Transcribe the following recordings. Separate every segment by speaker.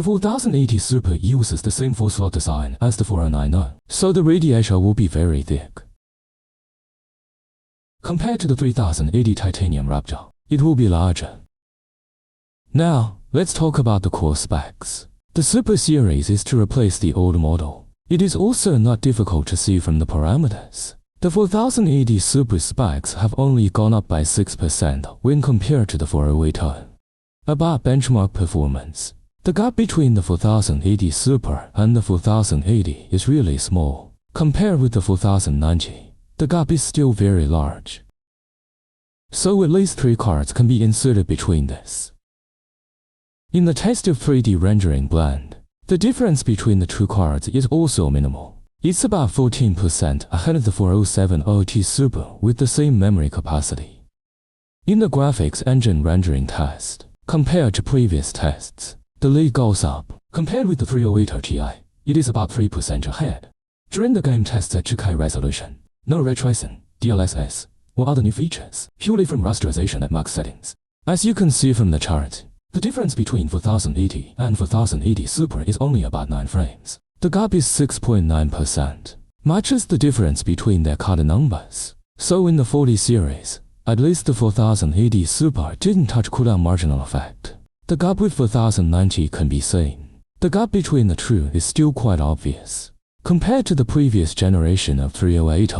Speaker 1: The 4080 Super uses the same 4-slot design as the 4090, so the radiation will be very thick. Compared to the 3080 Titanium Raptor, it will be larger. Now, let's talk about the core specs. The Super series is to replace the old model. It is also not difficult to see from the parameters. The 4080 Super specs have only gone up by 6% when compared to the 4080. About benchmark performance, the gap between the 4080 Super and the 4080 is really small. Compared with the 4090, the gap is still very large. So at least 3 cards can be inserted between this. In the test of 3D rendering blend, the difference between the 2 cards is also minimal. It's about 14% ahead of the 4070 Super with the same memory capacity. In the graphics engine rendering test, compared to previous tests, the lead goes up. Compared with the 3080 Ti, it is about 3% ahead. During the game tests at 2K resolution, no ray tracing, DLSS, or other new features, purely from rasterization at max settings. As you can see from the chart, the difference between 4080 and 4080 Super is only about 9 frames. The gap is 6.9%, matches the difference between their CUDA numbers. So in the 40 series, at least the 4080 Super didn't touch CUDA marginal effect. The gap with 4090 can be seen. The gap between the two is still quite obvious. Compared to the previous generation of 3080,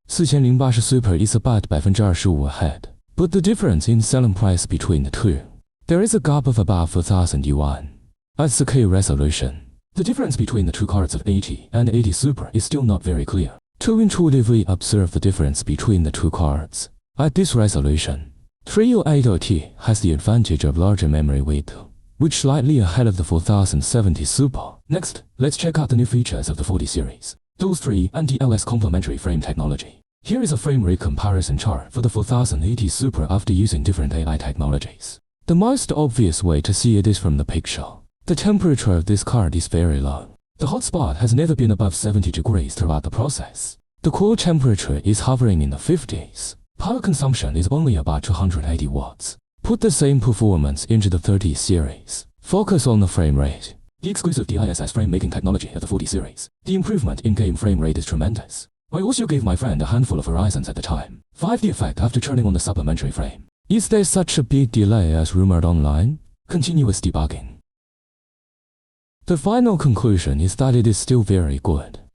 Speaker 1: 4080 Super is about 25% ahead, but the difference in selling price between the two, there is a gap of about 4,000 yuan. At 4K resolution, the difference between the 2 cards of 80 and 80 Super is still not very clear. To intuitively observe the difference between the 2 cards, at this resolution, 3080 has the advantage of larger memory width, which slightly ahead of the 4070 Super. Next, let's check out the new features of the 40 series. Those 3 and DLS complementary frame technology. Here is a frame rate comparison chart for the 4080 Super after using different AI technologies. The most obvious way to see it is from the picture. The temperature of this card is very low. The hotspot has never been above 70 degrees throughout the process. The core temperature is hovering in the 50s. Power consumption is only about 280 watts. Put the same performance into the 30 series. Focus on the frame rate. The exclusive DISS frame making technology of the 40 series. The improvement in game frame rate is tremendous. I also gave my friend a handful of horizons at the time. 5D effect after turning on the supplementary frame. Is there such a big delay as rumored online? Continuous debugging. The final conclusion is that it is still very good.